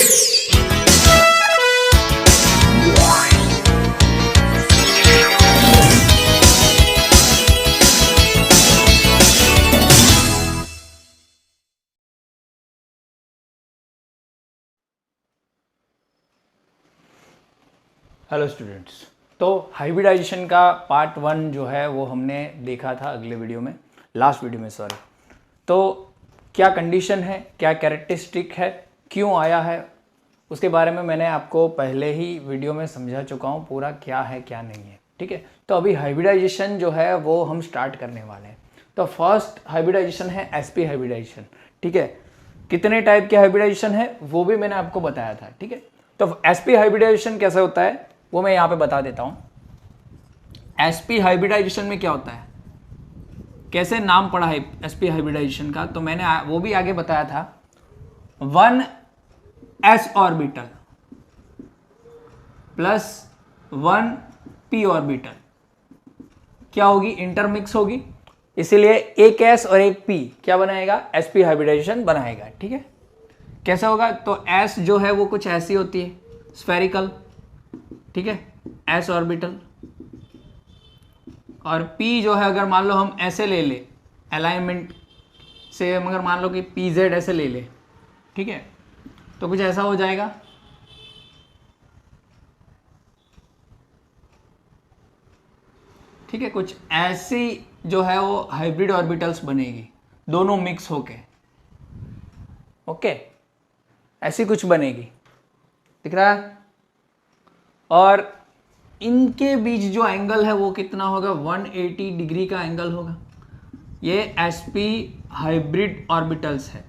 Hello students, तो hybridisation का part 1 जो है वो हमने देखा था अगले वीडियो में, लास्ट वीडियो में सॉरी। तो क्या कंडीशन है, क्या कैरेक्टरिस्टिक है, क्यों आया है, उसके बारे में मैंने आपको पहले ही वीडियो में समझा चुका हूँ पूरा, क्या है क्या नहीं है। ठीक है, तो अभी हाइब्रिडाइजेशन जो है वो हम स्टार्ट करने वाले हैं। तो फर्स्ट हाइब्रिडाइजेशन है एसपी हाइब्रिडाइजेशन। ठीक है, कितने टाइप के हाइब्रिडाइजेशन है वो भी मैंने आपको बताया था। ठीक है, तो एसपी हाइब्रिडाइजेशन कैसे होता है वो मैं यहाँ पे बता देता हूँ। एसपी हाइब्रिडाइजेशन में क्या होता है, कैसे नाम पड़ा है एसपी हाइब्रिडाइजेशन का, तो मैंने वो भी आगे बताया था। 1s orbital plus 1p orbital क्या होगी, इंटरमिक्स होगी, इसीलिए एक s और एक p क्या बनाएगा, sp हाइब्रिडाइजेशन बनाएगा। ठीक है, कैसे होगा, तो s जो है वो कुछ ऐसी होती है स्फेरिकल, ठीक है, s ऑर्बिटल, और p जो है अगर मान लो हम ऐसे ले ले अलाइनमेंट से, मगर मान लो कि pz ऐसे ले ले, ठीक है, तो कुछ ऐसा हो जाएगा। ठीक है, कुछ ऐसी जो है वो हाइब्रिड ऑर्बिटल्स बनेगी, दोनों मिक्स होके। ओके, ऐसी कुछ बनेगी, दिख रहा है। और इनके बीच जो एंगल है वो कितना होगा, 180 डिग्री का एंगल होगा। ये sp हाइब्रिड ऑर्बिटल्स है,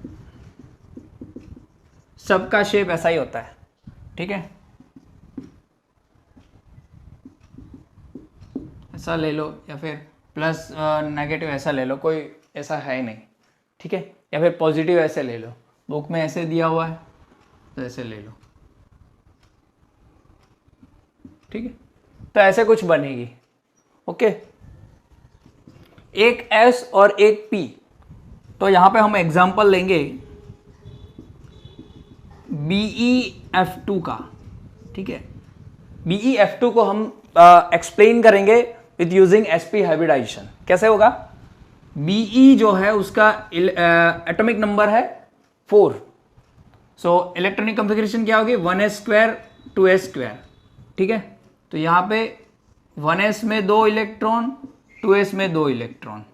सबका शेप ऐसा ही होता है। ठीक है, ऐसा ले लो या फिर प्लस नेगेटिव ऐसा ले लो, कोई ऐसा है ही नहीं। ठीक है, या फिर पॉजिटिव ऐसे ले लो, बुक में ऐसे दिया हुआ है तो ऐसे ले लो। ठीक है, तो ऐसे कुछ बनेगी। ओके, एक S और एक P, तो यहां पे हम एग्जांपल लेंगे BeF2 का। ठीक है, BeF2 को हम एक्सप्लेन करेंगे विद यूजिंग sp हाइब्रिडाइजेशन। कैसे होगा, Be जो है उसका एटॉमिक नंबर है 4, सो इलेक्ट्रॉनिक कॉन्फ़िगरेशन क्या होगी, 1s² 2s²। ठीक है, तो यहाँ पे 1s में 2 इलेक्ट्रॉन, 2s में 2 इलेक्ट्रॉन।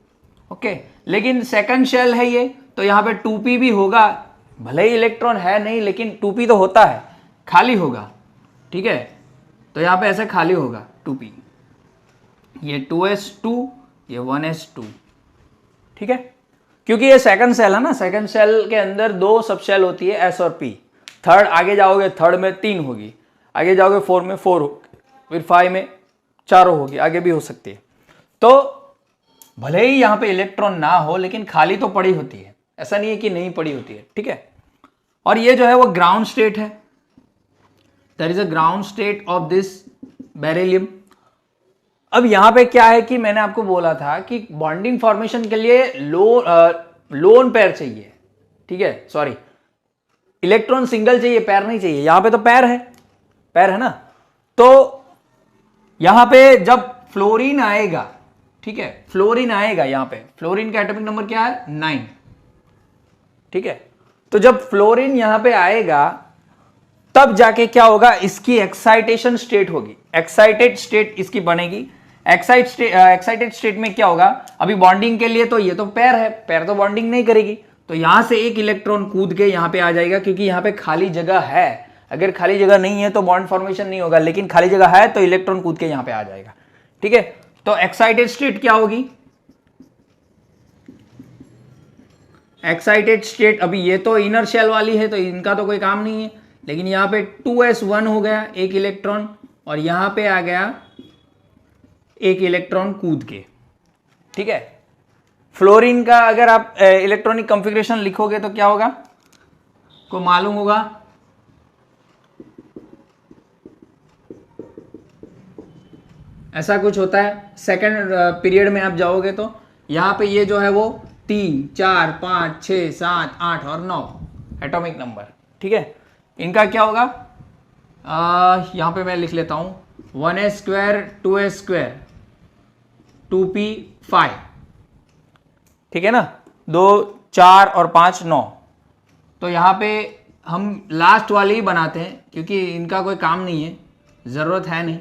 ओके, लेकिन सेकंड शेल है ये, तो यहाँ पे 2p भी होगा, भले ही इलेक्ट्रॉन है नहीं लेकिन 2p तो होता है, खाली होगा। ठीक है, तो यहाँ पे ऐसे खाली होगा 2p, ये 2s2, ये 1s2। ठीक है, क्योंकि ये सेकंड सेल है ना, सेकंड सेल के अंदर 2 सब शेल होती है s और p। थर्ड आगे जाओगे, थर्ड में 3 होगी, आगे जाओगे 4 में 4 होगी, फिर 5 में 4 होगी, आगे भी हो सकती है। तो भले ही यहां पे इलेक्ट्रॉन ना हो लेकिन खाली तो पड़ी होती है, ऐसा नहीं है कि नहीं पड़ी होती है। ठीक है, और ये जो है वो ग्राउंड स्टेट है, that is a ground state of this beryllium. अब यहां पे क्या है कि मैंने आपको बोला था कि बॉन्डिंग फॉर्मेशन के लिए लोन पेयर चाहिए। ठीक है, सॉरी, इलेक्ट्रॉन सिंगल चाहिए, पैर नहीं चाहिए। यहां पे तो पैर है ना, तो यहां पे जब फ्लोरीन आएगा, ठीक है, फ्लोरीन आएगा, यहां पे फ्लोरीन का एटॉमिक नंबर क्या है, 9। ठीक है, तो जब फ्लोरीन यहां पे आएगा तब जाके क्या होगा, इसकी एक्साइटेशन स्टेट होगी, एक्साइटेड स्टेट इसकी बनेगी। एक्साइटेड स्टेट में क्या होगा, अभी बॉन्डिंग के लिए तो ये तो पैर है, पैर तो बॉन्डिंग नहीं करेगी, तो यहां से एक इलेक्ट्रॉन कूद के यहां पे आ जाएगा, क्योंकि यहां पे खाली जगह है। अगर खाली जगह नहीं है तो बॉन्ड फॉर्मेशन नहीं होगा, लेकिन खाली जगह है तो इलेक्ट्रॉन कूद के यहां पे आ जाएगा। ठीक है, तो एक्साइटेड स्टेट क्या होगी, एक्साइटेड स्टेट, अभी ये तो इनर शेल वाली है तो इनका तो कोई काम नहीं है, लेकिन यहां पे 2s1 हो गया एक इलेक्ट्रॉन, और यहां पे आ गया एक इलेक्ट्रॉन कूद के। ठीक है, फ्लोरीन का अगर आप इलेक्ट्रॉनिक कॉन्फ़िगरेशन लिखोगे तो क्या होगा, को मालूम होगा, ऐसा कुछ होता है। सेकंड पीरियड में आप जाओगे तो यहां पे ये जो है वो 3, 4, 5, 6, 7, 8 और 9 एटॉमिक नंबर। ठीक है, इनका क्या होगा, यहां पे मैं लिख लेता हूं 1s² 2s², 2p5, ठीक है ना, 2 4 और 5 9। तो यहां पे हम लास्ट वाले ही बनाते हैं क्योंकि इनका कोई काम नहीं है, जरूरत है नहीं।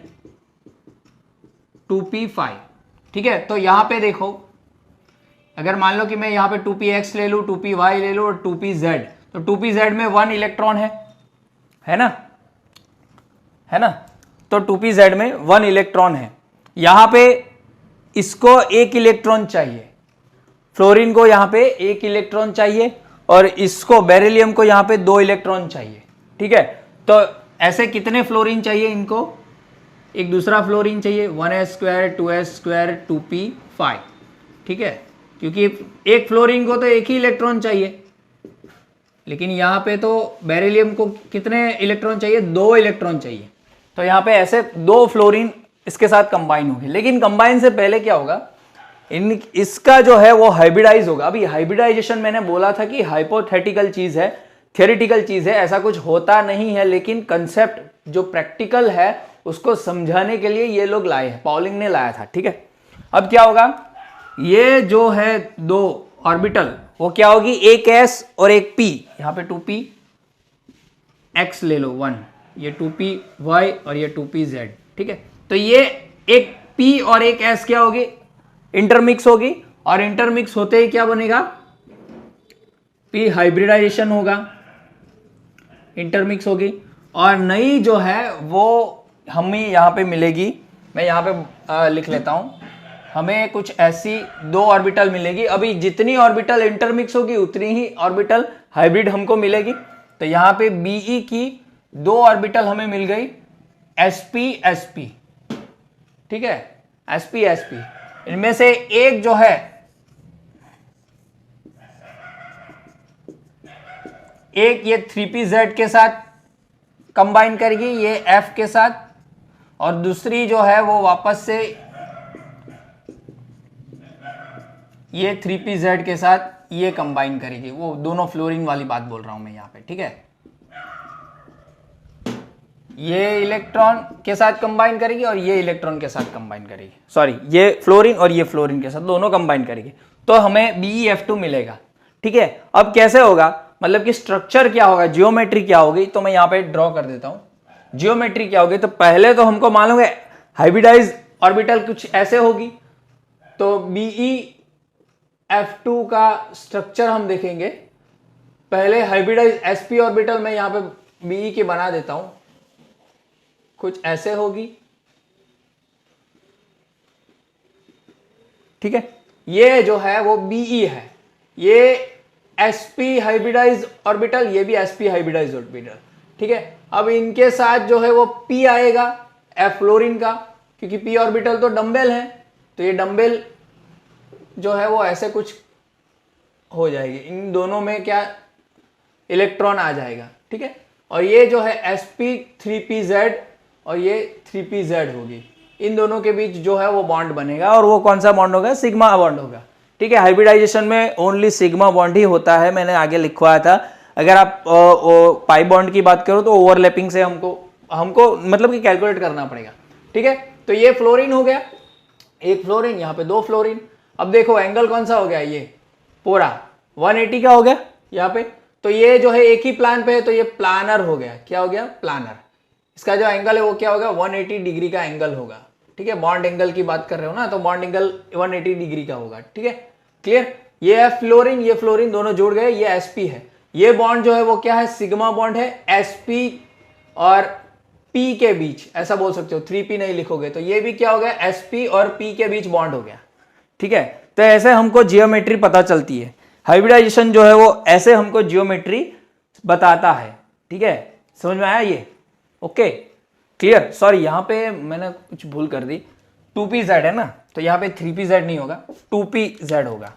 2p5, ठीक है। तो यहां पे देखो, अगर मान लो कि मैं यहां पे 2px ले लूं, 2py ले लूं और 2pz, तो 2pz में 1 इलेक्ट्रॉन है ना, है ना। तो 2pz में 1 इलेक्ट्रॉन है। यहां पे इसको 1 इलेक्ट्रॉन चाहिए, फ्लोरीन को यहां पे 1 इलेक्ट्रॉन चाहिए और इसको बेरिलियम को यहां पे 2 इलेक्ट्रॉन चाहिए, ठीक है। तो ऐसे कितने फ्लोरीन चाहिए इनको, एक दूसरा फ्लोरीन चाहिए 1s², 2s², 2p5, ठीक है, क्योंकि एक फ्लोरीन को तो 1 ही इलेक्ट्रॉन चाहिए, लेकिन यहां पे तो बेरिलियम को कितने इलेक्ट्रॉन चाहिए, 2 इलेक्ट्रॉन चाहिए। तो यहां पे ऐसे 2 फ्लोरीन इसके साथ कंबाइन होंगे। लेकिन कंबाइन से पहले क्या होगा, इसका जो है वो हाइब्रिडाइज होगा। अभी हाइब्रिडाइजेशन मैंने बोला था कि हाइपोथेटिकल चीज है, थियोरेटिकल चीज है, ऐसा कुछ होता नहीं है, लेकिन कंसेप्ट जो प्रैक्टिकल है उसको समझाने के लिए ये लोग लाए हैं, पॉलिंग ने लाया था, ठीक है। अब क्या होगा, ये जो है 2 ऑर्बिटल वो क्या होगी, एक s और एक p, यहां पे 2p x ले लो 1, ये 2p y और ये 2p z, ठीक है। तो ये एक p और एक s क्या होगी, इंटरमिक्स होगी, और इंटरमिक्स होते ही क्या बनेगा, p हाइब्रिडाइजेशन होगा, इंटरमिक्स होगी, और नई जो है वो हमें यहां पे मिलेगी। मैं यहां पे लिख लेता हूं, हमें कुछ ऐसी 2 ऑर्बिटल मिलेगी। अभी जितनी ऑर्बिटल इंटरमिक्स होगी उतनी ही ऑर्बिटल हाइब्रिड हमको मिलेगी। तो यहां पे Be की 2 ऑर्बिटल हमें मिल गई sp sp, ठीक है, sp sp। इनमें से एक जो है, एक ये 3pz के साथ कंबाइन करेगी, ये f के साथ, और दूसरी जो है वो वापस से ये 3pz के साथ ये कंबाइन करेगी। वो दोनों फ्लोरीन वाली बात बोल रहा हूं मैं यहां पे, ठीक है। ये इलेक्ट्रॉन के साथ कंबाइन करेगी और ये इलेक्ट्रॉन के साथ कंबाइन करेगी, सॉरी, ये फ्लोरीन और ये फ्लोरीन के साथ दोनों कंबाइन करेगी, तो हमें BeF2 मिलेगा, ठीक है। अब कैसे होगा, मतलब कि स्ट्रक्चर क्या होगा, जियोमेट्री क्या होगी, तो मैं यहां पे ड्रॉ कर देता हूं। जियोमेट्री क्या होगी, तो पहले तो हमको मालूम है हाइब्रिडाइज ऑर्बिटल कुछ ऐसे होगी। तो BeF2 का स्ट्रक्चर हम देखेंगे। पहले हाइब्रिडाइज sp ऑर्बिटल मैं यहां पे Be की बना देता हूं, कुछ ऐसे होगी, ठीक है। ये जो है वो Be है, ये sp हाइब्रिडाइज ऑर्बिटल, ये भी sp हाइब्रिडाइज ऑर्बिटल, ठीक है। अब इनके साथ जो है वो p आएगा f फ्लोरीन का, क्योंकि p ऑर्बिटल तो डंबेल है, तो ये डंबेल जो है वो ऐसे कुछ हो जाएगी, इन दोनों में क्या इलेक्ट्रॉन आ जाएगा, ठीक है। और ये जो है sp 3pz और ये 3pz होगी, इन दोनों के बीच जो है वो बॉन्ड बनेगा, और वो कौन सा बॉन्ड होगा, सिग्मा बॉन्ड होगा, ठीक है। हाइब्रिडाइजेशन में ओनली सिग्मा बॉन्ड ही होता है, मैंने आगे लिखवाया था। अगर आप पाई बॉन्ड की बात करो तो ओवरलैपिंग से हमको मतलब कि कैलकुलेट करना पड़ेगा, ठीक है। तो ये फ्लोरीन हो गया, एक फ्लोरीन, यहाँ पे 2 फ्लोरीन। अब देखो एंगल कौन सा हो गया, ये पूरा 180 का हो गया यहाँ पे। तो ये जो है एक ही प्लान पे है, तो ये प्लानर हो गया, क्या हो गया, प्लानर। इसका जो एंगल है वो क्या होगा, 180 डिग्री का एंगल होगा, ठीक है। बॉन्ड एंगल की बात कर रहे हो ना, तो बॉन्ड एंगल 180 डिग्री का होगा, ठीक है, क्लियर। ये है फ्लोरीन, ये फ्लोरीन दोनों जुड़ गए, ये sp है। ये बॉन्ड जो है वो क्या है, सिग्मा बॉन्ड है sp और p के बीच, ऐसा बोल सकते हो, 3p नहीं लिखोगे तो ये भी क्या हो गया, sp और p के बीच बॉन्ड हो गया, ठीक है। तो ऐसे हमको जियोमेट्री पता चलती है, हाइब्रिडाइजेशन जो है वो ऐसे हमको जियोमेट्री बताता है, ठीक है। समझ में आया ये, ओके, क्लियर। सॉरी, यहां पे मैंने कुछ भूल कर दी, 2pz है ना, तो यहां पे 3pz नहीं होगा, 2pz होगा,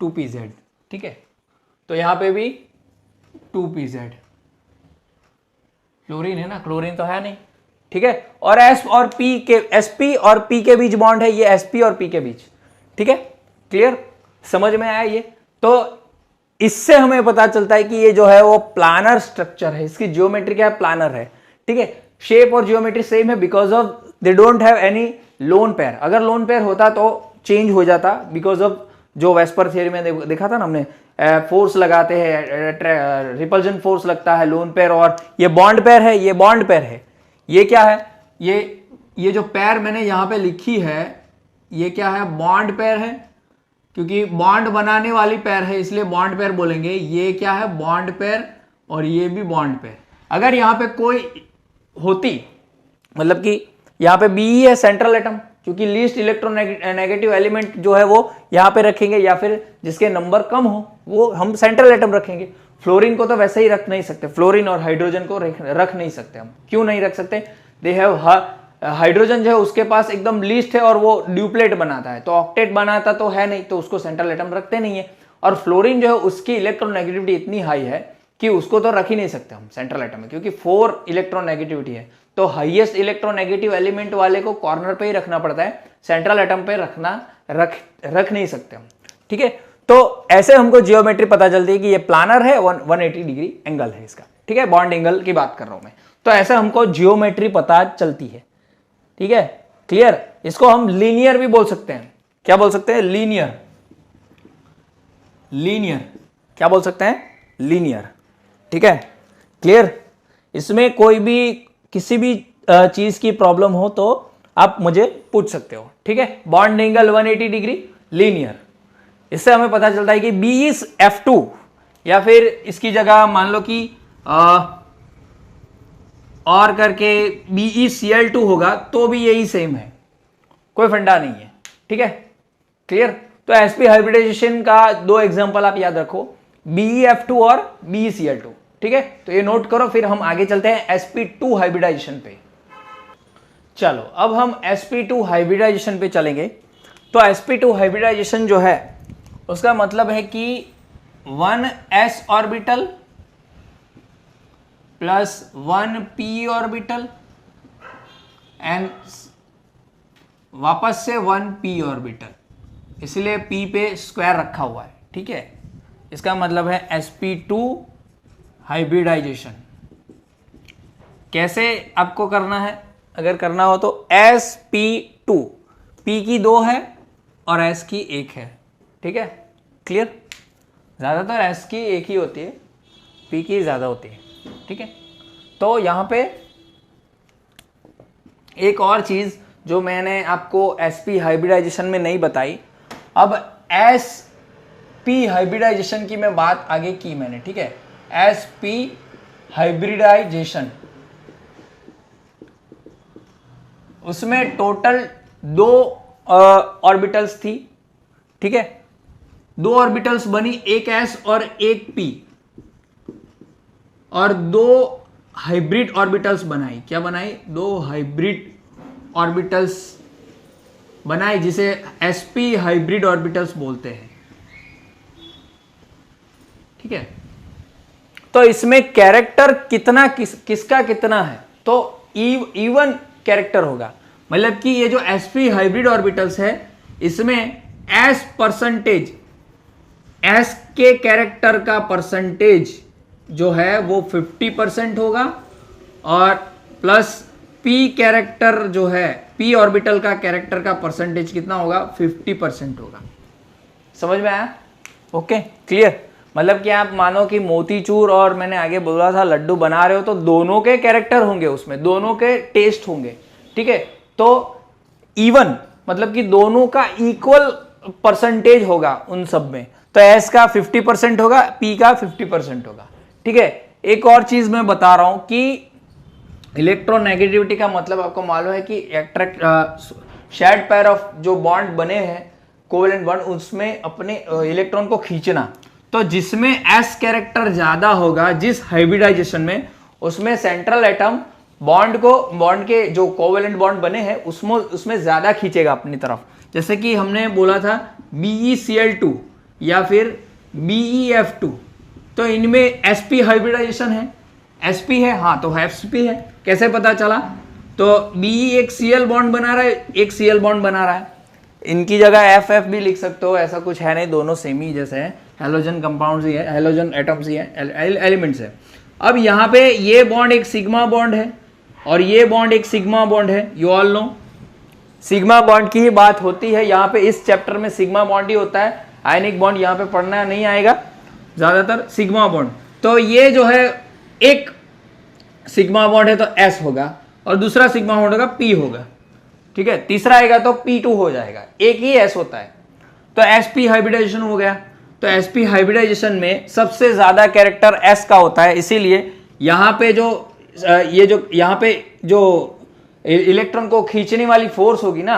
2pz, ठीक है। तो यहां पे भी 2pz, क्लोरीन है ना, क्लोरीन तो है नहीं, ठीक है। और s और p के, sp और p के बीच बॉन्ड है, ये sp और p के बीच, ठीक है, क्लियर, समझ में आया ये। तो इससे हमें पता चलता है कि ये जो है वो प्लानर स्ट्रक्चर है, इसकी ज्योमेट्री क्या है, प्लानर है, ठीक है। शेप और ज्योमेट्री सेम है because of they don't have any lone pair. अगर लोन पेयर होता तो चेंज हो जाता बिकॉज ऑफ जो वेस्पर थियरी में देखा था ना हमने, फोर्स लगाते हैं, रिपल्जन फोर्स लगता है लोन पेयर, और ये बॉन्ड पेयर है, ये बॉन्ड पेयर है। ये क्या है, ये जो पेयर मैंने यहां पे लिखी है ये क्या है, बॉन्ड पेयर है, क्योंकि बॉन्ड बनाने वाली पेयर है इसलिए बॉन्ड पेयर बोलेंगे। ये क्या है, बॉन्ड पेयर, और ये भी बॉन्ड पेयर। अगर यहां पे कोई होती, मतलब कि यहां पे बी है सेंट्रल एटम, क्योंकि लीस्ट इलेक्ट्रोनेगेटिव एलिमेंट जो है वो यहां पे रखेंगे, या फिर जिसके नंबर कम हो वो हम सेंट्रल एटम रखेंगे। फ्लोरीन को तो वैसे ही रख नहीं सकते, फ्लोरीन और हाइड्रोजन को रख नहीं सकते हम। क्यों नहीं रख सकते, दे हैव, हाइड्रोजन जो है उसके पास एकदम लीस्ट है और वो ड्यूप्लेट बनाता है, तो ऑक्टेट बनाता तो है नहीं, तो उसको सेंट्रल एटम रखते नहीं है। और फ्लोरीन जो है उसकी इलेक्ट्रोनेगेटिविटी इतनी हाई है कि उसको तो रख ही नहीं सकते हम सेंट्रल एटम में, क्योंकि 4 इलेक्ट्रोनेगेटिविटी है। तो हाईएस्ट इलेक्ट्रोनेगेटिव एलिमेंट वाले को कॉर्नर पे ही रखना पड़ता है, सेंट्रल एटम पे रख नहीं सकते हम, ठीक है। तो ऐसे हमको जियोमेट्री पता चलती है कि ये प्लानर है, 180 डिग्री एंगल है इसका, ठीक है। बॉन्ड एंगल की बात कर रहा हूं मैं। तो ऐसे हमको जियोमेट्री पता चलती है, ठीक है, क्लियर। इसको हम लीनियर भी बोल सकते हैं। क्या बोल सकते हैं, लीनियर, लीनियर क्या बोल सकते हैं, लीनियर, ठीक है, क्लियर। इसमें कोई भी किसी भी चीज की प्रॉब्लम हो तो आप मुझे पूछ सकते हो, ठीक है। Bond angle 180 degree, linear. इससे हमें पता चलता है कि बी इज F2, या फिर इसकी जगह मान लो कि और करके BeCl2 होगा तो भी यही सेम है, कोई फंडा नहीं है, ठीक है, क्लियर। तो sp हाइब्रिडाइजेशन का 2 एग्जांपल आप याद रखो, BeF2 और BeCl2, ठीक है। तो ये नोट करो, फिर हम आगे चलते हैं sp2 हाइब्रिडाइजेशन पे। चलो अब हम sp2 हाइब्रिडाइजेशन पे चलेंगे। तो sp2 हाइब्रिडाइजेशन जो है उसका मतलब है कि 1s orbital plus 1p orbital and वापस से 1p ऑर्बिटल, इसलिए p पे स्क्वायर रखा हुआ है, ठीक है। इसका मतलब है sp2 हाइब्रिडाइजेशन। कैसे आपको करना है, अगर करना हो तो sp2, p की 2 है और s की 1 है, ठीक है, क्लियर। ज्यादातर s की 1 ही होती है, p की ज्यादा होती है, ठीक है। तो यहां पे एक और चीज जो मैंने आपको sp हाइब्रिडाइजेशन में नहीं बताई, अब sp हाइब्रिडाइजेशन की मैं बात आगे की मैंने, ठीक है। sp हाइब्रिडाइजेशन, उसमें टोटल 2 ऑर्बिटल्स थी, ठीक है। 2 ऑर्बिटल्स बनी, एक s और एक p, और 2 हाइब्रिड ऑर्बिटल्स बनाई। क्या बनाई, 2 हाइब्रिड ऑर्बिटल्स बनाई, जिसे sp हाइब्रिड ऑर्बिटल्स बोलते हैं, ठीक है। तो इसमें कैरेक्टर कितना किसका कितना है, तो इवन कैरेक्टर होगा, मतलब कि ये जो sp हाइब्रिड ऑर्बिटल्स है इसमें s परसेंटेज, s के कैरेक्टर का परसेंटेज जो है वो 50% होगा, और प्लस p कैरेक्टर जो है, p ऑर्बिटल का कैरेक्टर का परसेंटेज कितना होगा, 50% होगा। समझ में आया, ओके, क्लियर। मतलब कि आप मानो कि मोतीचूर और मैंने आगे बोला था लड्डू बना रहे हो, तो दोनों के कैरेक्टर होंगे उसमें, दोनों के टेस्ट होंगे, ठीक है। तो इवन मतलब कि दोनों का इक्वल परसेंटेज होगा उन सब में, तो s का 50% होगा, p का 50% होगा, ठीक है। एक और चीज मैं बता रहा हूं कि इलेक्ट्रोनेगेटिविटी का मतलब आपको मालूम है कि शेयर्ड पेयर ऑफ जो बॉन्ड बने हैं, कोवेलेंट बॉन्ड, उसमें अपने इलेक्ट्रॉन को खींचना। तो जिसमें s कैरेक्टर ज्यादा होगा जिस हाइब्रिडाइजेशन में, उसमें सेंट्रल एटम बॉन्ड के जो कोवेलेंट बॉन्ड बने हैं उसमें ज्यादा खींचेगा अपनी तरफ। जैसे कि हमने बोला था BeCl2 या फिर BeF2, तो इनमें sp हाइब्रिडाइजेशन है, sp है, हाँ तो sp है। कैसे पता चला, तो Be एक Cl बॉन्ड बना रहा है, एक Cl बॉन्ड बना रहा है, इनकी जगह FF भी लिख सकते हो, ऐसा कुछ है नहीं, दोनों सेम ही जैसे हैं, हेलोजन कंपाउंड्स ही है, हेलोजन एटम्स ही है, एलिमेंट्स है। अब यहाँ पे ये बॉन्ड एक सिग्मा बॉन्ड है और ये बॉन्ड एक सिग्मा बॉन्ड है, you all know sigma bond की ही बात होती है यहाँ पे। इस चैप्टर में सिग्मा बॉन्ड ही होता है, आयनिक बॉन्ड यहाँ पे पढ़ना नहीं आएगा ज्यादातर, सिग्मा बॉन्ड। तो ये जो है एक सिग्मा बॉन्ड है तो S होगा और दूसरा सिग्मा बॉन्ड होगा P होगा, ठीक है। तीसरा आएगा तो P2 हो जाएगा, एक ही S होता है। तो sp हाइब्रिडाइजेशन हो गया। तो sp हाइब्रिडाइजेशन में सबसे ज्यादा कैरेक्टर S का होता है, इसीलिए यहाँ पे जो यहाँ पे जो इलेक्ट्रॉन को खींचने वाली फोर्स होगी ना,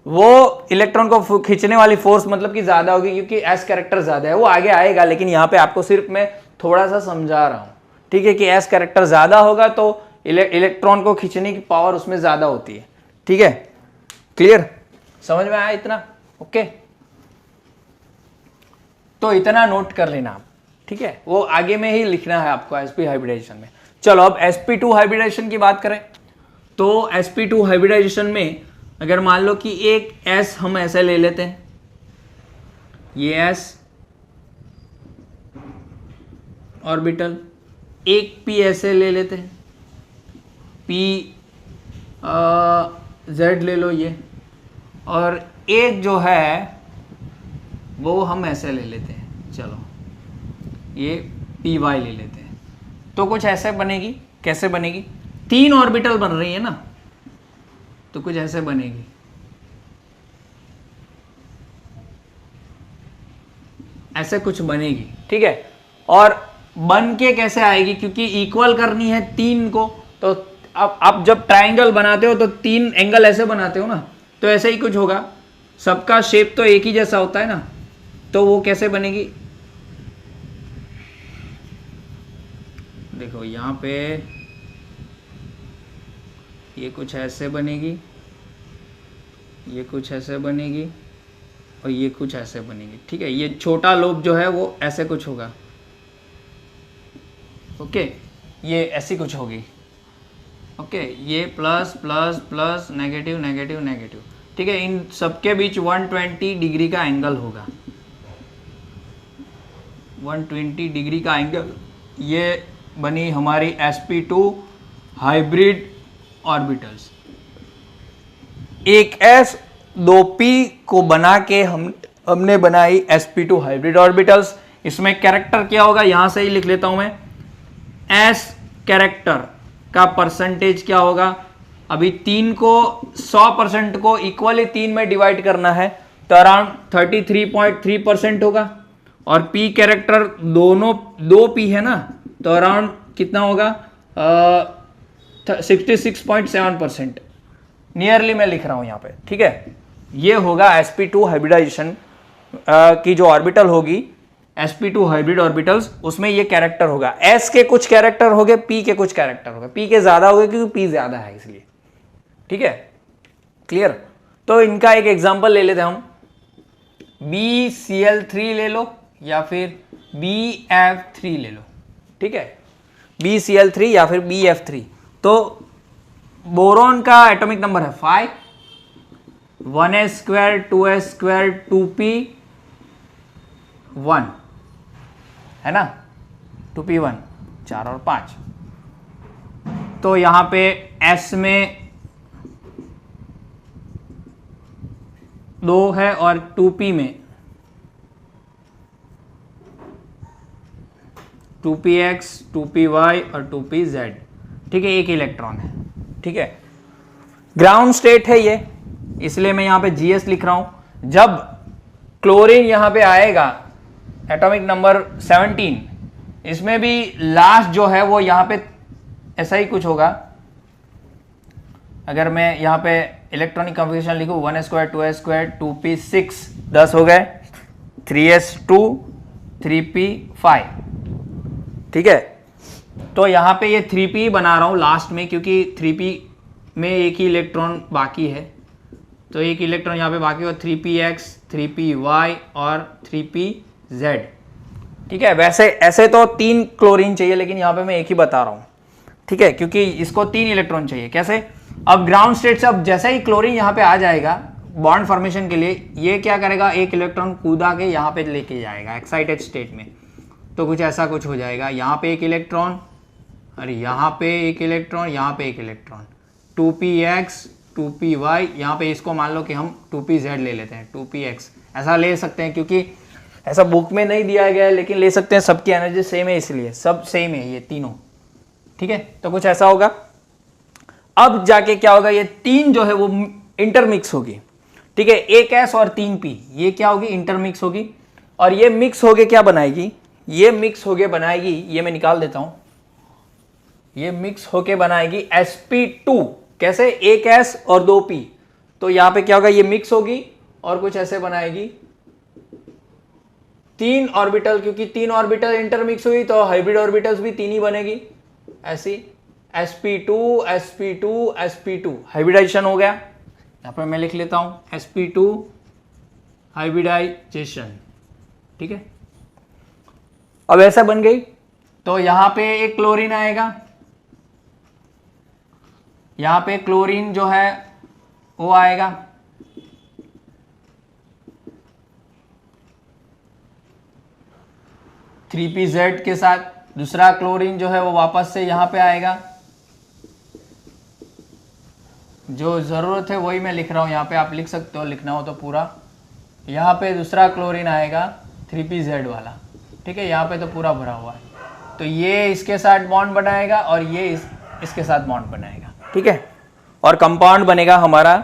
वो इलेक्ट्रॉन को खींचने वाली फोर्स मतलब कि ज्यादा होगी, क्योंकि S कैरेक्टर ज्यादा है। वो आगे आएगा, लेकिन यहाँ पे आपको सिर्फ मैं थोड़ा सा समझा रहा हूं, ठीक है, कि S कैरेक्टर ज्यादा होगा तो इलेक्ट्रॉन को खींचने की पावर उसमें ज्यादा होती है, ठीक है। क्लियर, समझ में आया इतना? ओके, तो इतना नोट कर लेना आप, ठीक है। वो आगे में ही लिखना है आपको sp हाइब्रिडाइजेशन में। चलो अब sp2 हाइब्रिडाइजेशन की बात करें तो sp2 हाइब्रिडाइजेशन में अगर मान लो कि एक S हम ऐसे ले लेते हैं, ये S ऑर्बिटल, एक P ऐसे ले लेते हैं, P Z ले लो ये, और एक जो है वो हम ऐसे ले लेते हैं, चलो ये PY ले लेते हैं। तो कुछ ऐसे बनेगी, कैसे बनेगी? 3 ऑर्बिटल बन रही है ना, तो कुछ ऐसे बनेगी, ऐसे कुछ बनेगी, ठीक है। और बन के कैसे आएगी? क्योंकि इक्वल करनी है 3 को, तो अब आप जब ट्रायंगल बनाते हो तो 3 एंगल ऐसे बनाते हो ना, तो ऐसे ही कुछ होगा। सबका शेप तो एक ही जैसा होता है ना, तो वो कैसे बनेगी? देखो यहाँ पे ये कुछ ऐसे बनेगी, ये कुछ ऐसे बनेगी और ये कुछ ऐसे बनेगी, ठीक है। ये छोटा लोब जो है वो ऐसे कुछ होगा, ओके, ये ऐसी कुछ होगी, ओके। ये plus plus plus, negative negative negative, ठीक है। इन सबके बीच 120 डिग्री का एंगल होगा, 120 डिग्री का एंगल। ये बनी हमारी sp2 हाइब्रिड ऑर्बिटल्स। एक S 2p को बना के हमने बनाई sp2 हाइब्रिड ऑर्बिटल्स। इसमें कैरेक्टर क्या होगा, यहां से ही लिख लेता हूं मैं, S कैरेक्टर का परसेंटेज क्या होगा? अभी 3 को 100% को इक्वली 3 में डिवाइड करना है, तो अराउंड 33.3% होगा। और P कैरेक्टर दोनों 2p है ना, तो अराउंड कितना होगा? 66.7%। नियरली मैं लिख रहा हूं यहां पे, ठीक है। ये होगा sp2 हाइब्रिडाइजेशन की जो ऑर्बिटल होगी, sp2 हाइब्रिड ऑर्बिटल्स, उसमें ये कैरेक्टर होगा। S के कुछ कैरेक्टर होंगे, P के कुछ कैरेक्टर होंगे। P के ज्यादा होंगे क्योंकि P ज्यादा है इसलिए, ठीक है। क्लियर? तो इनका एक एग्जांपल ले लेते हैं हम। BCl3 ले लो या फिर BF3 ले लो, ठीक है। BCl3 या फिर BF3। तो बोरॉन का एटॉमिक नंबर है 5, 1s2 2s2 2p1 है ना, 2p1, 4 और 5। तो यहां पे S में 2 है और 2p में 2px 2py और 2pz, ठीक है। एक इलेक्ट्रॉन है, ठीक है। ग्राउंड स्टेट है ये, इसलिए मैं यहां पे GS लिख रहा हूं। जब क्लोरीन यहां पे आएगा एटॉमिक नंबर 17, इसमें भी लास्ट जो है वो यहां पे ऐसा ही कुछ होगा। अगर मैं यहां पे इलेक्ट्रॉनिक कॉन्फ़िगरेशन लिखूं 1s2 2s2 2p6, 10 हो गए, 3s2 3p5, ठीक है। तो यहां पे ये 3p बना रहा हूं लास्ट में, क्योंकि 3p में एक ही इलेक्ट्रॉन बाकी है, तो एक इलेक्ट्रॉन यहां पे बाकी हो, 3px 3py और 3pz, ठीक है। वैसे ऐसे तो 3 क्लोरीन चाहिए, लेकिन यहां पे मैं एक ही बता रहा हूं, ठीक है, क्योंकि इसको 3 इलेक्ट्रॉन चाहिए। कैसे? अब ग्राउंड स्टेट से अब जैसे ही क्लोरीन यहां पे आ जाएगा, बॉन्ड फॉर्मेशन के लिए ये क्या करेगा, एक इलेक्ट्रॉन कूदा के यहाँ पे लेके जाएगा एक्साइटेड स्टेट में, तो कुछ ऐसा कुछ हो जाएगा। यहाँ पे एक इलेक्ट्रॉन और यहाँ पे एक इलेक्ट्रॉन, यहाँ पे एक इलेक्ट्रॉन, 2px 2py, यहाँ पे इसको मान लो कि हम 2pz ले लेते हैं, 2px ऐसा ले सकते हैं, क्योंकि ऐसा बुक में नहीं दिया गया है लेकिन ले सकते हैं, सबकी एनर्जी सेम है इसलिए सब सेम है ये तीनों, ठीक है। तो कुछ ऐसा होगा। अब जाके क्या होगा, ये तीन जो है वो इंटरमिक्स होगी, ठीक है, एक एस और 3p, ये क्या होगी, इंटरमिक्स होगी, और ये मिक्स होके क्या बनाएगी, ये मिक्स होके बनाएगी, ये मैं निकाल देता हूं, ये मिक्स होके बनाएगी sp2, कैसे, एक s और 2p, तो यहां पे क्या होगा, ये मिक्स होगी और कुछ ऐसे बनाएगी 3 ऑर्बिटल, क्योंकि 3 ऑर्बिटल इंटरमिक्स हुई तो हाइब्रिड ऑर्बिटल्स भी 3 ही बनेगी, ऐसी sp2 sp2 sp2 हाइब्रिडाइजेशन हो गया। यहां पर मैं लिख लेता हूं sp2 हाइब्रिडाइजेशन, ठीक है। अब ऐसा बन गई, तो यहां पे एक क्लोरीन आएगा, यहां पे क्लोरीन जो है वो आएगा, (3pz) के साथ, दूसरा क्लोरीन जो है वो वापस से यहां पे आएगा, जो जरूरत है वही मैं लिख रहा हूं, यहां पे आप लिख सकते हो, लिखना हो तो पूरा, यहां पे दूसरा क्लोरीन आएगा 3pz वाला, ठीक है, यहाँ पे तो पूरा भरा हुआ है, तो ये इसके साथ बॉन्ड बनाएगा और ये इसके साथ बॉन्ड बनाएगा, ठीक है, और कंपाउंड बनेगा हमारा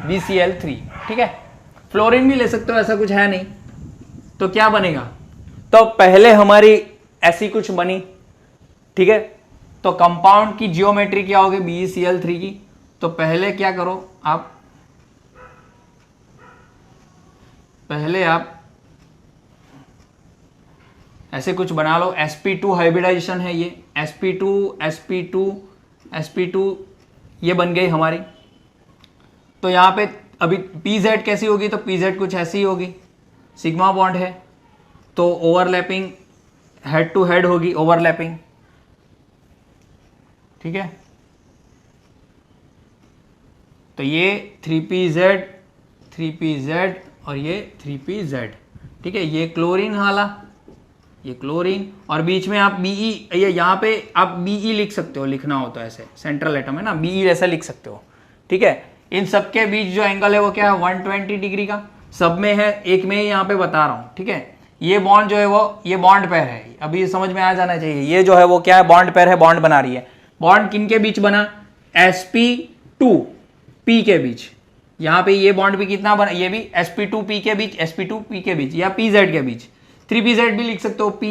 BCl3, ठीक है। फ्लोरीन भी ले सकते हो, ऐसा कुछ है नहीं, तो क्या बनेगा, तो पहले हमारी ऐसी कुछ बनी, ठीक है, तो कंपाउंड की जियोमेट्री क्या होगी, BeCl3 की, तो पहले क्या करो आप, पहले आप ऐसे कुछ बना लो, sp2 हाइब्रिडाइजेशन है ये, sp2 sp2 sp2 ये बन गई हमारी। तो यहाँ पे अभी pz कैसी होगी, तो pz कुछ ऐसी होगी, सिग्मा बॉन्ड है, तो ओवरलैपिंग हेड टू हेड होगी, ओवरलैपिंग, ठीक है। तो ये 3pz और ये 3pz, ठीक है, ये क्लोरीन वाला, ये क्लोरीन, और बीच में आप Be, ये यहाँ पे आप Be लिख सकते हो, लिखना हो तो ऐसे, सेंट्रल एटम है ना, Be ऐसा लिख सकते हो, ठीक है। इन सब के बीच जो एंगल है वो क्या है, 120 डिग्री का, सब में है, एक में ही यहाँ पे बता रहा हूँ, ठीक है। ये बॉन्ड जो है वो, ये बॉन्ड पेयर है, अभी समझ में आ जाना चाहिए, ये जो है वो क्या है, बॉन्ड पेयर है, बॉन्ड बना रही है। बॉन्ड किन के बीच बना, sp2p के बीच, यहाँ पे ये बॉन्ड भी कितना बना, ये भी sp2p के बीच, sp2p के बीच, या pz के बीच, 3pz भी लिख सकते हो, p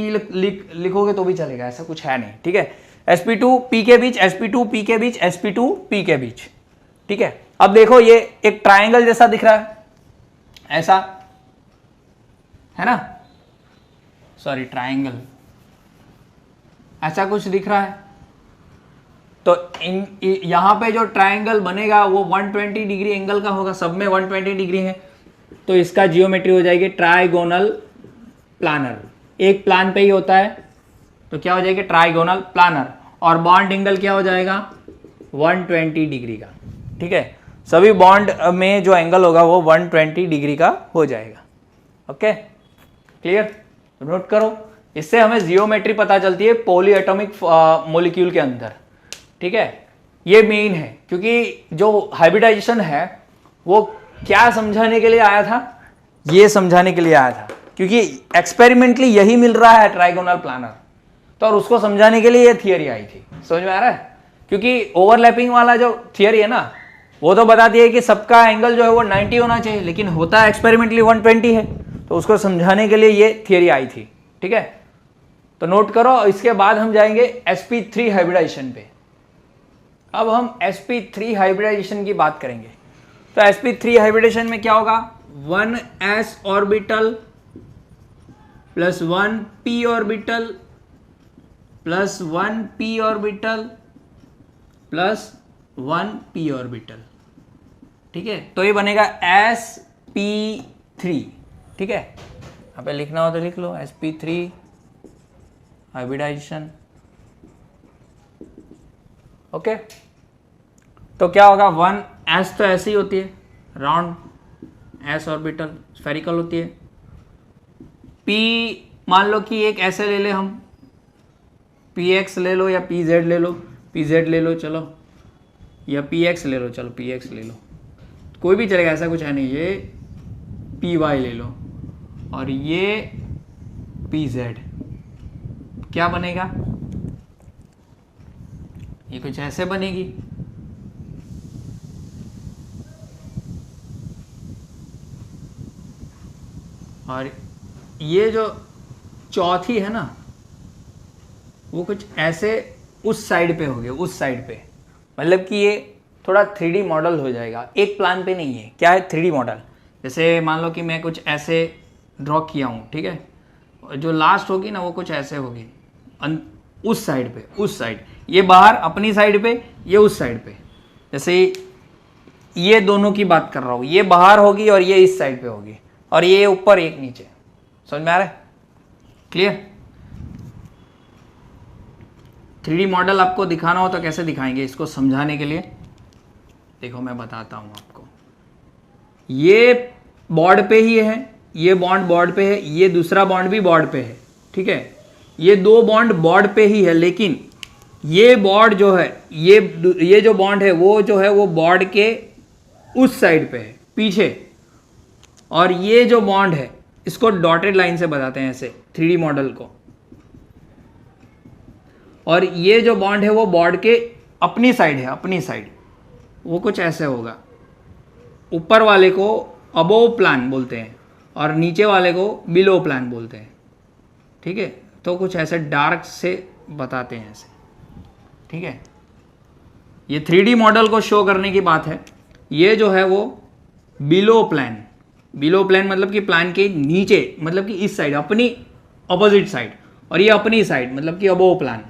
लिखोगे तो भी चलेगा, ऐसा कुछ है नहीं, ठीक है। sp2p के बीच, sp2p के बीच, sp2p के बीच, ठीक है। अब देखो ये एक ट्रायंगल जैसा दिख रहा है, ऐसा है ना, सॉरी ट्रायंगल, ऐसा कुछ दिख रहा है, तो यहां पे जो ट्रायंगल बनेगा वो 120 डिग्री एंगल का होगा, सब में 120 डिग्री है, तो इसका जियोमेट्री हो जाएगी ट्राइगोनल प्लानर, एक प्लान पे ही होता है, तो क्या हो जाएगा, ट्राइगोनल प्लानर, और बॉन्ड एंगल क्या हो जाएगा, 120 डिग्री का, ठीक है। सभी बॉन्ड में जो एंगल होगा वो 120 डिग्री का हो जाएगा, ओके, क्लियर, नोट करो। इससे हमें जियोमेट्री पता चलती है पॉली एटॉमिक मॉलिक्यूल के अंदर, ठीक है, ये मेन है, क्योंकि जो हाइब्रिडाइजेशन है वो क्या समझाने के लिए आया था, ये समझाने के लिए आया था, क्योंकि एक्सपेरिमेंटली यही मिल रहा है ट्राइगोनल प्लानर, तो और उसको समझाने के लिए ये थियरी आई थी, समझ में आ रहा है, क्योंकि ओवरलैपिंग वाला जो थियरी है ना, वो तो बताती है कि सबका एंगल जो है वो 90 होना चाहिए, लेकिन होता है एक्सपेरिमेंटली 120 है, तो उसको समझाने के लिए ये थियरी आई थी, ठीक है। तो नोट करो, इसके बाद हम जाएंगे sp3 हाइब्रिडाइजेशन पे। अब हम sp3 हाइब्रिडाइजेशन की बात करेंगे, तो sp3 हाइब्रिडेशन में क्या होगा, 1s orbital plus 1p orbital plus 1p orbital plus 1p orbital, ठीक है, तो ये बनेगा sp3, ठीक है, यहाँ पे लिखना हो तो लिख लो sp3 हाइब्रिडाइजेशन, ओके। तो क्या होगा, 1s तो ऐसी होती है राउंड, एस ऑर्बिटल स्फेरिकल होती है। पी मान लो कि एक ऐसे ले ले हम, पी एक्स ले लो या पी जेड ले लो, पी जेड ले लो चलो, या पी एक्स ले लो, चलो पी एक्स ले लो, कोई भी चलेगा, ऐसा कुछ है नहीं। ये पी वाई ले लो और ये पी जेड, क्या बनेगा? ये कुछ ऐसे बनेगी। और ये जो चौथी है ना, वो कुछ ऐसे उस साइड पे होगी, उस साइड पे, मतलब कि ये थोड़ा 3D मॉडल हो जाएगा, एक प्लान पे नहीं है। क्या है 3D मॉडल? जैसे मान लो कि मैं कुछ ऐसे ड्रॉ किया हूँ, ठीक है, जो लास्ट होगी ना वो कुछ ऐसे होगी उस साइड पे, उस साइड, ये बाहर अपनी साइड पे, ये उस साइड पे। जैसे ये दोनों की बात कर रहा हूँ, ये बाहर होगी और ये इस साइड पे होगी, और ये ऊपर एक नीचे। समझ में आ रहा है? क्लियर? 3D मॉडल आपको दिखाना हो तो कैसे दिखाएंगे इसको समझाने के लिए? देखो मैं बताता हूँ आपको। ये बॉर्ड पे ही है, ये बॉन्ड बॉर्ड पे है, ये दूसरा बॉन्ड भी बॉर्ड पे है, ठीक है, ये दो बॉन्ड बॉर्ड पे ही है, लेकिन ये बॉन्ड जो है, ये जो बॉन्ड है वो जो है वो बॉर्ड के उस साइड पे है, पीछे। और ये जो बॉन्ड है इसको डॉटेड लाइन से बताते हैं ऐसे 3D मॉडल को। और ये जो बॉन्ड है वो बॉर्ड के अपनी साइड है, अपनी साइड, वो कुछ ऐसे होगा। ऊपर वाले को अबोव प्लान बोलते हैं और नीचे वाले को बिलो प्लान बोलते हैं, ठीक है। तो कुछ ऐसे डार्क से बताते हैं ऐसे, ठीक है। ये 3D मॉडल को शो करने की बात है। ये जो है वो बिलो प्लान, बिलो प्लान मतलब कि प्लान के नीचे, मतलब कि इस साइड, अपनी अपोजिट साइड, और ये अपनी साइड मतलब कि अबोव प्लान।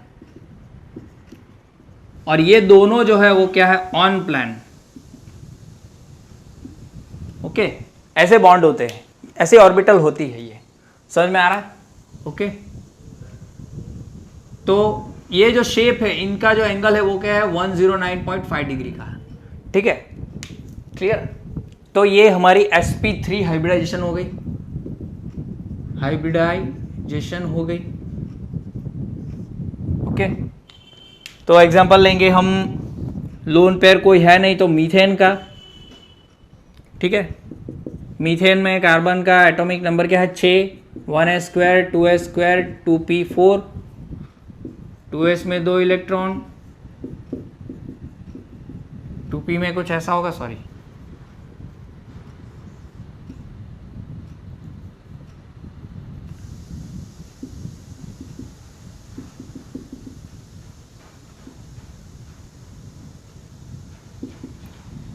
और ये दोनों जो है वो क्या है? On plan. ओके, ऐसे बॉन्ड होते हैं, ऐसे ऑर्बिटल होती है। ये समझ में आ रहा है? ओके, तो ये जो शेप है, इनका जो एंगल है वो क्या है? 109.5 डिग्री का, ठीक है। क्लियर? तो ये हमारी sp3 हाइब्रिडाइजेशन हो गई, हाइब्रिडाइजेशन हो गई। ओके, तो एग्जांपल लेंगे हम, लोन पेयर कोई है नहीं तो मीथेन का, ठीक है। मीथेन में कार्बन का एटॉमिक नंबर क्या है? 6, 1s², 2s², 2p4, 2s में 2 इलेक्ट्रॉन, 2p में कुछ ऐसा होगा, सॉरी,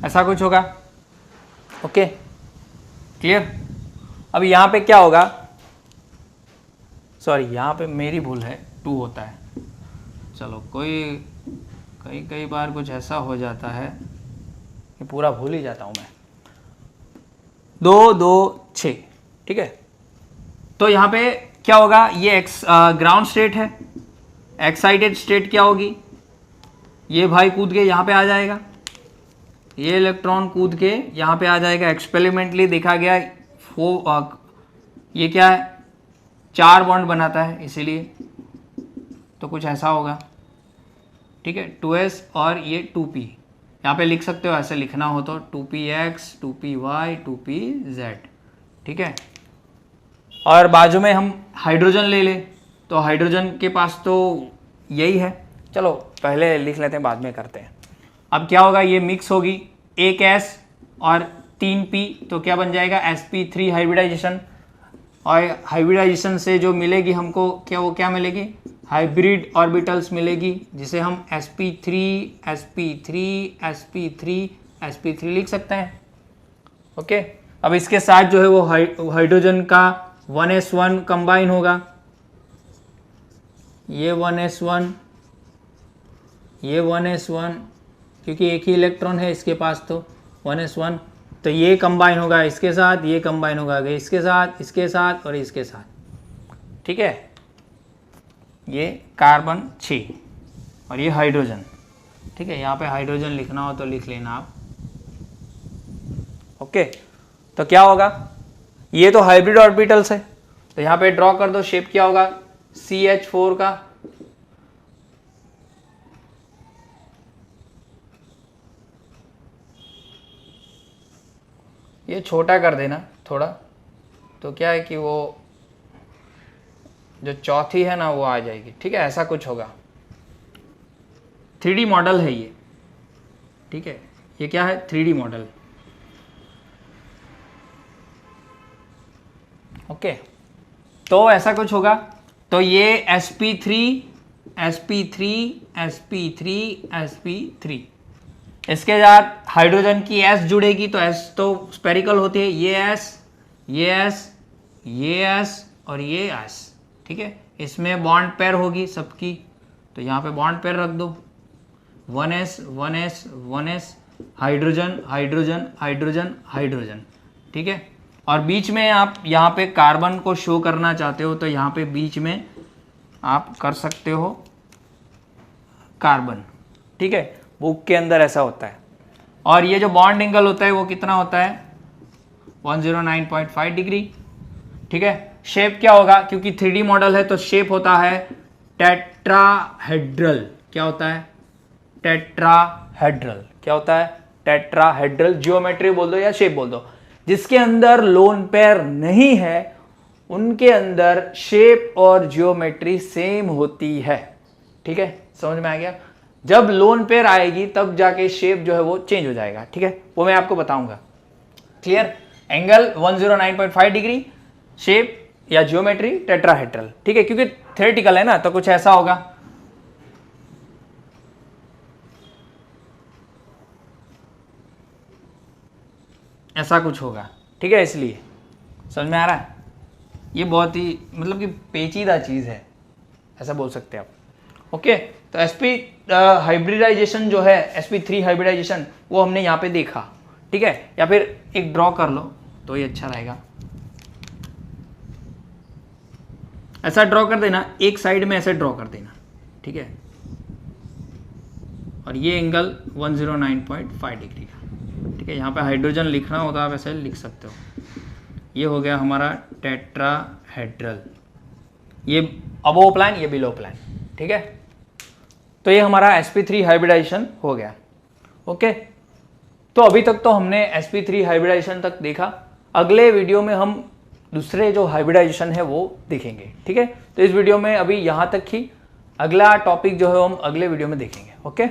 ऐसा कुछ होगा। Okay, clear? अब यहाँ पे क्या होगा? सॉरी, यहाँ पे मेरी भूल है, 2 होता है। चलो, कई बार कुछ ऐसा हो जाता है कि पूरा भूल ही जाता हूँ मैं। 2, 2, 6, ठीक है। तो यहाँ पे क्या होगा? ये ग्राउंड स्टेट है, एक्साइटेड स्टेट क्या होगी? ये भाई कूद के यहाँ पे आ जाएगा, ये इलेक्ट्रॉन कूद के यहाँ पे आ जाएगा। एक्सपेरिमेंटली देखा गया, ये क्या है? 4 बॉन्ड बनाता है, इसीलिए तो कुछ ऐसा होगा, ठीक है। 2s और ये 2p, यहाँ पे लिख सकते हो, ऐसे लिखना हो तो 2px, 2py, 2pz, ठीक है। और बाजू में हम हाइड्रोजन ले ले, तो हाइड्रोजन के पास तो यही है। चलो पहले लिख लेते हैं, बाद में करते हैं। अब क्या होगा? ये मिक्स होगी, एक s और 3p, तो क्या बन जाएगा? sp3 hybridisation. और हाइब्रिडाइजेशन से जो मिलेगी हमको, क्या वो क्या मिलेगी? हाइब्रिड ऑर्बिटल्स मिलेगी, जिसे हम sp3 sp3 sp3 sp3 लिख सकते हैं। ओके, अब इसके साथ जो है वो हाइड्रोजन का 1s1 कंबाइन होगा, ये 1s1, ये 1s1, क्योंकि एक ही इलेक्ट्रॉन है इसके पास, तो 1s1, तो ये कंबाइन होगा इसके साथ, ये कंबाइन होगा इसके साथ, इसके साथ और इसके साथ, ठीक है। ये कार्बन 6 और ये हाइड्रोजन, ठीक है। यहाँ पे हाइड्रोजन लिखना हो तो लिख लेना आप। ओके, तो क्या होगा, ये तो हाइब्रिड ऑर्बिटल्स है, तो यहां पे ड्रॉ कर दो, शेप क्या होगा CH4 का, ये छोटा कर देना थोड़ा, तो क्या है कि वो जो चौथी है ना वो आ जाएगी, ठीक है, ऐसा कुछ होगा। 3D मॉडल है ये, ठीक है, ये क्या है 3D मॉडल। ओके, तो ऐसा कुछ होगा, तो ये sp3 sp3 sp3 sp3, इसके साथ हाइड्रोजन की s जुड़ेगी, तो s तो स्पेरिकल होती है, ये s ये s ये s और ये s, ठीक है, इसमें बॉन्ड पेयर होगी सबकी, तो यहाँ पे बॉन्ड पेयर रख दो, 1s 1s 1s, hydrogen hydrogen hydrogen hydrogen, ठीक है, और बीच में आप यहाँ पे कार्बन को शो करना चाहते हो तो यहाँ पे बीच में आप कर सकते हो कार्बन, ठीक है, बुक के अंदर ऐसा होता है। और ये जो बॉन्ड एंगल होता है वो कितना होता है 109.5 डिग्री, ठीक है। शेप क्या होगा, क्योंकि 3D मॉडल है तो शेप होता है टेट्राहेड्रल। क्या होता है टेट्राहेड्रल, क्या होता है टेट्राहेड्रल। जियोमेट्री बोल दो या शेप बोल दो, जिसके अंदर लोन पेयर नहीं है उनके अंदर शेप और जियोमेट्री सेम होती है, ठीक है, समझ में आ गया। जब लोन पेयर आएगी तब जाके शेप जो है वो चेंज हो जाएगा, ठीक है, वो मैं आपको बताऊंगा। क्लियर, एंगल 109.5 डिग्री, शेप या जियोमेट्री टेट्राहेड्रल, ठीक है, क्योंकि थ्योरेटिकल है ना तो कुछ ऐसा होगा। ऐसा कुछ होगा, ठीक है, इसलिए समझ में आ रहा है। ये बहुत ही मतलब कि पेचीदा चीज़ है, ऐसा बोल सकते हैं आप। ओके, तो sp हाइब्रिडाइजेशन जो है, sp3 हाइब्रिडाइजेशन वो हमने यहाँ पे देखा, ठीक है, या फिर एक ड्रॉ कर लो तो ये अच्छा रहेगा। ऐसा ड्रॉ कर देना, एक साइड में ऐसे ड्रॉ कर देना, ठीक है, और ये एंगल 109.5 डिग्री का, ठीक है। यहाँ पे हाइड्रोजन लिखना हो तो आप ऐसे लिख सकते हो। ये हो गया हमारा टेट्राहेड्रल, ये अबोव प्लान, ये बिलो प्लान, ठीक है। तो ये हमारा sp3 हाइब्रिडाइजेशन हो गया। ओके, तो अभी तक तो हमने sp3 हाइब्रिडाइजेशन तक देखा। अगले वीडियो में हम दूसरे जो हाइब्रिडाइजेशन है वो देखेंगे, ठीक है। तो इस वीडियो में अभी यहाँ तक ही, अगला टॉपिक जो है हम अगले वीडियो में देखेंगे। ओके।